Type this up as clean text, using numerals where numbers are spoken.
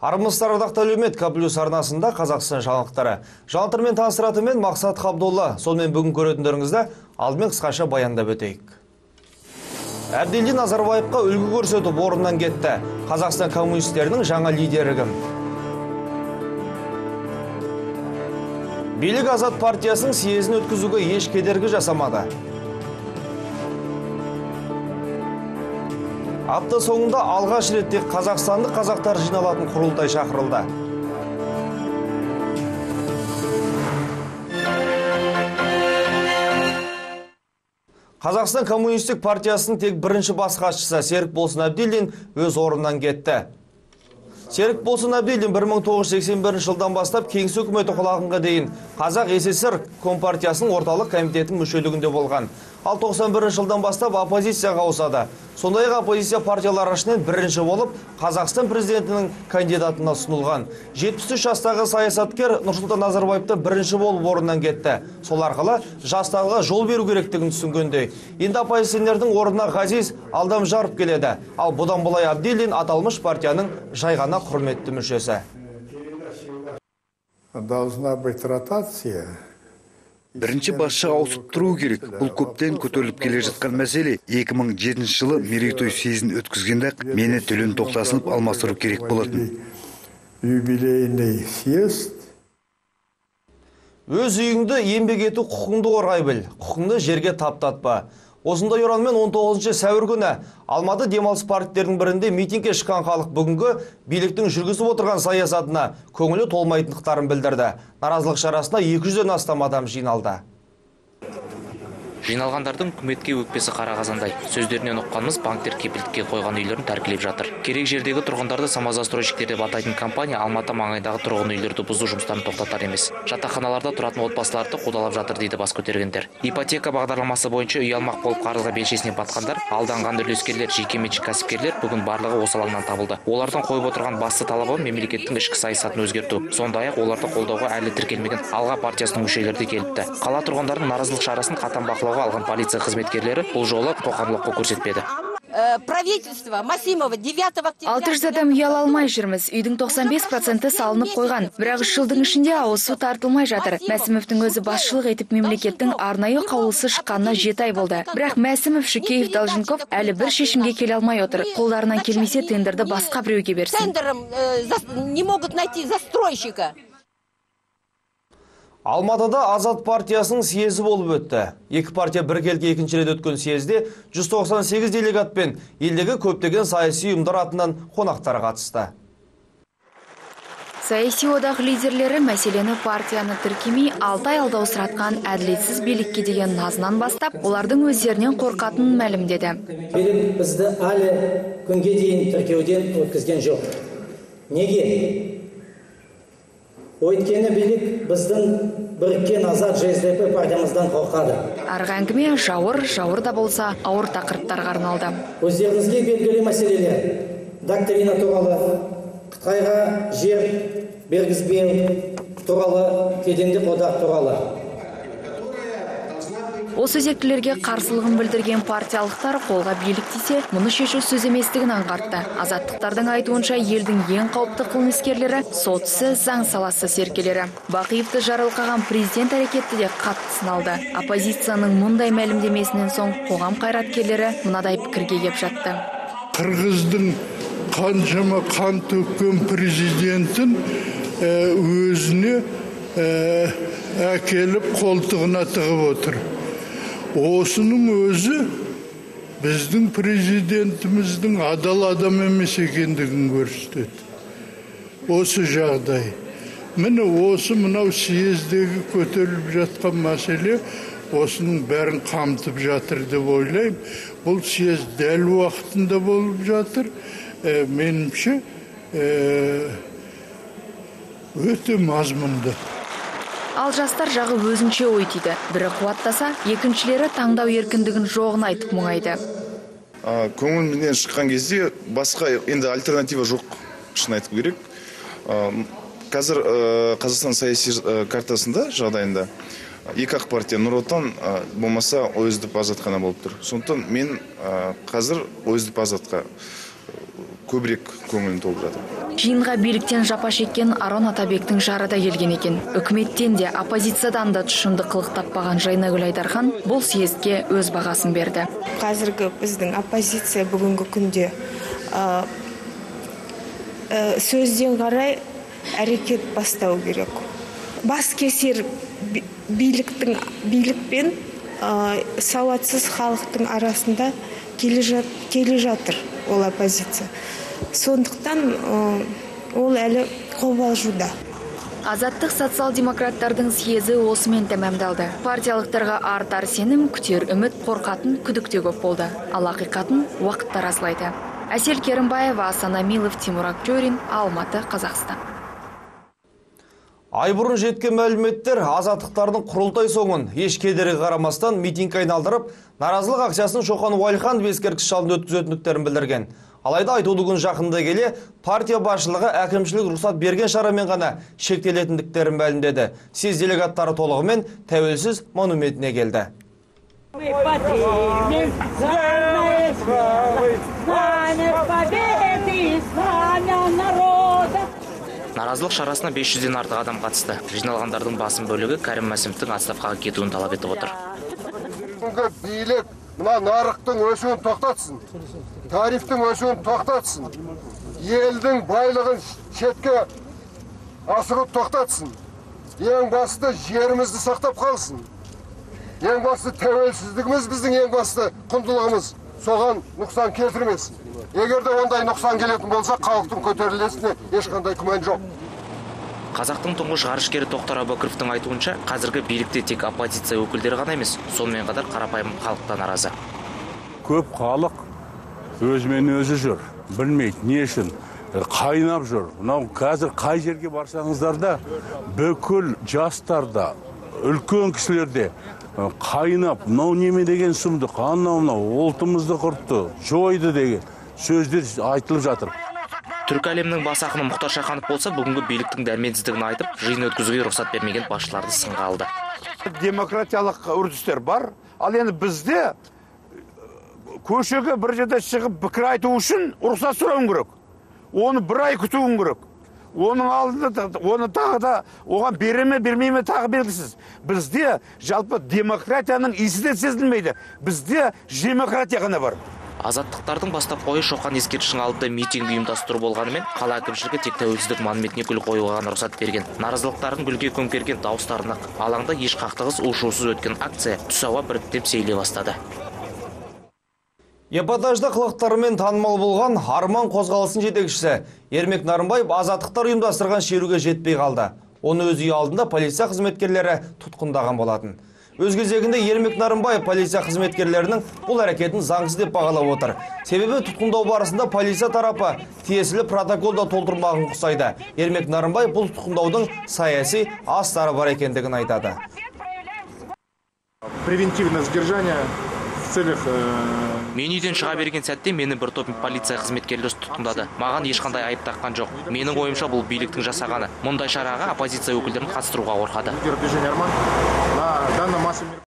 Армысыздар, ардақты әлеумет К+ арнасында Қазақстан жаңалықтары. Жаңалықтармен таныстыратымен Мақсат Қабдолла. Сонымен бүгін көретіндеріңізді алдымен қысқаша баяндап өтейік. Әбділдин Назарбаевқа үлгі көрсетіп орнынан кетті. Қазақстан коммунистерінің жаңа лидері кім? Билік Азат партиясының съезін өткізуге еш кедергі жасамады. Апта соңында алғаш ретте қазақстандық қазақтар жиналатын құрылтай шақырылды. Қазақстан коммунистік партиясының тек бірінші бас хатшысы Серікболсын Әбділдин өз орнынан кетті. Серікболсын Әбділдин 1981 жылдан бастап кеңес үкіметі құлағанға дейін Қазақ СССР Компартиясының орталық комитетінің мүшелігінде болған. Ал 91 жылдан бастап оппозицияға ауысады. Сондай-ақ оппозиция партиялары ішінен бірінші болып Қазақстан президентінің кандидатына ұсынылған. 73 жастағы саясаткер Нұрсұлтан Назарбаевты бірінші болып орнынан кетті. Сол арқылы жастарға жол беру керектігін түсінгендей. Енді оппозиционердің орнына Ғазиз Алдамжаров келеді. Ал бұдан былай Әбділдин аталмыш партияның жай ғана құрметті мүшесі. Должна быть ротация. Бірінші басшыға ауысып тұру керек. Бұл көптен көтеріліп келе жатқан мәселе. 2007 жылы мерейтой съезін өткізгенде мені Төлен Тоқтасынов алмастыру керек болатын. Юбилейный съезд. Өз үйіңді еңбек ету құқыңды қорғай біл. Құқыңды жерге таптатпа. Осындай ұранмен 19 сәуір күні Алматы демалыс парктерінің бірінде митингке шыққан халық бүгінгі биліктің жүргізіп отырған саясатына көңілі толмайтындықтарын білдірді. Наразылық шарасына 200-ден астам адам жиналды. Жиналғандардың үкіметке өкпесі қара қазандай. Сөздерінен ұққанымыз банктер кепілдікке қойған үйлерін тәркілеп жатыр. Керек жердегі тұрғындарды самозастройщиктер деп атайтын компания Алматы маңайдағы тұрғын үйлерді бұзу жұмыстарын тоқтатар емес. Жатақханаларда тұратын отбасыларды қудалап жатыр дейді бас көтергендер. Ипотека бағдарламасы бойынша үй алмақ болып қарызға белшесіне батқандар, алданған үлескерлер, жекеменшік кәсіпкерлер бүгін барлығы осы алаңнан табылды. Олардың қойып отырған басты талабы мемлекеттің ішкі саясатын өзгерту. Сондай-ақ оларды қолдауға әлі тіркелмеген Алға партиясының мүшелері де келіпті. Қала тұрғындарының наразылық шарасын қатаң бақылауға алған полиция қызметкерлері бұл жолы қоғамдылыққа көрсетпеді. Правительство Масимова 9 октября 600 адам үй ала алмай жүрміз. Үйдің 95% салынып қойған. Бірақ 3 жылдың ішінде ауыз су тартылмай жатыр. Мәсімовтің өзі басшылық етіп мемлекеттің арнайы қаулысы шыққанына 7 ай болды. Бірақ Мәсімов, Шукеев, Долженков әлі бір шешімге келе алмай отыр. Қолдарынан келмесе тендерді басқа біреуге берсін. Тендером не могут найти застройщика. Алматыда Азат партиясының съезі болып өтті. Екі партия біркелкі екінші рет өткен съезде 198 делегат пен елдегі көптеген саяси ұйымдар атынан қонақтар қатысты. Саяси одақ лидерлері мәселені партияны тіркемей 6 ай алдаусыратқан әділетсіз билікке деген назынан бастап, олардың өздерінен қорқатынын мәлімдеді. Билік бізді әлі күнге дейін тіркеуден өткізген жоқ. Неге? Өйткені билік біздің біріккен Азат ЖСДП партиямыздан қорқады. Арғы әңгіме жауыр да болса ауыр тақырыптарға арналды. Өздеріңізге белгілі мәселелер, доктрина туралы, Қытайға жер бергізбеу туралы, кедендік одақ туралы. Осы өзектілерге қарсылығын білдірген партиялықтар қолға билік тисе, мұны шешу сөз еместігін аңғартты. Азаттықтардың айтуынша елдің ең қауіпті қылмыскерлері сот ісі, заң саласы серкелері. Бақиевті жарылқаған президент әрекетті де қатты сыналды. Оппозицияның мұндай мәлімдемесінен соң қоғам қайраткерлері мынадай пікірге кеп жатты. Қырғыздың қаншама қан төккен президентін өзіне әкеліп қолтығына тығып отыр. Осының өзі біздің президентіміздің адал адам емес екендігін көрсетеді. Осы жағдай. Міне осы мынау съездегі көтеріліп жатқан мәселе осының бәрін қамтып жатыр деп ойлаймын. Бұл съезд дәл уақытында болып жатыр. Меніңше өте мазмұнды. Ал жастар жағы өзінше ой тиді. Бірі қуаттаса, екіншілері таңдау еркіндігін жоғын айтып мұңайды. Көңілімнен шыққан кезде басқа енді альтернатива жоқ, шын айтып керек. Қазір Қазақстан саяси картасында жағдайында екі-ақ партия Нұр Отан болмаса ОСДП Азат қана болып тұр. Сондықтан мен қазір ОСДП Азатқа көбірек көңілім толып жатыр. Жиынға биліктен жапа шеккен Арон Атабектің жары да келген екен. Үкіметтен де, оппозициядан да тұшымды қылық таппаған Жайнагүл Айдархан бұл съездге өз бағасын берді. Қазіргі біздің оппозиция бүгінгі күнде сөзден қарай әрекет бастау керек. Бас кесер билік пен сауатсыз халықтың арасында келе жатыр ол оппозиция. Сондықтан ол әлі қобалжуда. Азаттық социал-демократтардың съезі осымен тәмамдалды. Партиялықтарға артар сенім, күтер үміт, қорқатын күдікте көп болды. Ал ақиқатын уақыт таразылайды. Әсел Керімбаева, Асан Амилов, Тимур Актөрин, Алматы, Қазақстан. Ай бұрын жеткен мәліметтер азаттықтардың құрылтай соңын еш кедергі қарамастан митинг айналдырып, наразылық акциясын Шоқан Уәлихан ескерткіш жалын өткізетіндіктерін білдірген. Алайда айтулы күн жақында келе, партия басшылығы әкімшілік рұқсат берген шарамен ғана шектелетіндіктерін мәлімдеді. Съезд делегаттары толығымен тәуелсіз монументіне келді. Наразылық шарасына 500-ден артық адам қатысты. Жиналғандардың басым бөлігі Кәрім Мәсімовтің отставкаға кетуін талап етіп отыр. Билік мына нарықтың өсуін тоқтатсын, тарифтің өсуін тоқтатсын, елдің байлығын шетке асыру тоқтатсын. Ең басты жерімізді сақтап қалсын. Ең басты тәуелсіздігіміз біздің ең басты құндылығымыз. Соған нұқсан келтірмесін. Егер де ондай нұқсан келетін болса, халықтың көтерілесіне ешқандай күмән жоқ. Қазақтың тұңғыш ғарышкері Тоқтар Әубәкіровтің айтуынша, қазіргі билікте тек оппозиция өкілдері ғана емес, сонымен қатар қарапайым халықтан наразы. Көп халық өзімен өзі жүр, білмейді, не үшін қайнап жүр. Мынау қазір қай жерге барсаңыздар да, бүкіл жастарда, үлкен кісілерде қайнап, мынау неме деген сұмдық, анау ұлтымызды құртты, жойды деген сөздер айтылып жатыр. Түркі әлемнің бас ақыны Мұхтар Шаханов болса, бүгінгі биліктің дәрменсіздігін айтып, жиын өткізуге рұқсат бермеген басшыларды сынға алды. Демократиялық үрдістер бар, ал енді бізде көшеге бір жерде шығып пікір айту үшін рұқсат сұрауың керек. Оны бір ай күтуің керек. Оның алдында оны тағы да оған береме бермейме тағы белгісіз. Бізде жалпы демократияның иісі де сезілмейді. Бізде демократия ғана бар. Азаттықтардың бастап қойы Шоқан ескерткішін алып митинг ұйымдастыру болғанымен, қала әкімшілігі тек тәуелсіздік монументіне гүл қоюға ғана рұқсат берген. Наразылықтарын гүлге көмкерген дауыстарына алаңда еш қақтығыс у-шусыз өткен акция түс ауа біріктеп сейіле бастады. Эпатажда қылықтарымен танымал болған Арман қозғалысын жетекшісі Ермек Нарымбаев азаттықтар ұйымдастырған шеруге жетпей қалды. Оны өз үй алдында полиция қызметкерлері тұтқындаған болатын. Өз кезегінде Ермек Нарымбаев полиция қызметкерлерінің бұл әрекетін заңсыз деп бағалап отыр. Себебі тұтқындау барысында полиция тарапы тиесілі протоколда толтырмағын құсайды. Ермек Нарымбаев бұл тұтқындаудың саяси астары бар екендігін айтады. Превентивное сдержание в целях... Мен үйден шыға берген сәтте мені бір топ полиция қызметкерлері тұтқындады. Маған ешқандай айып таққан жоқ. Менің ойымша бұл биліктің жасағаны. Мұндай шараға оппозиция өкілдерін қатыстыруға қорқады.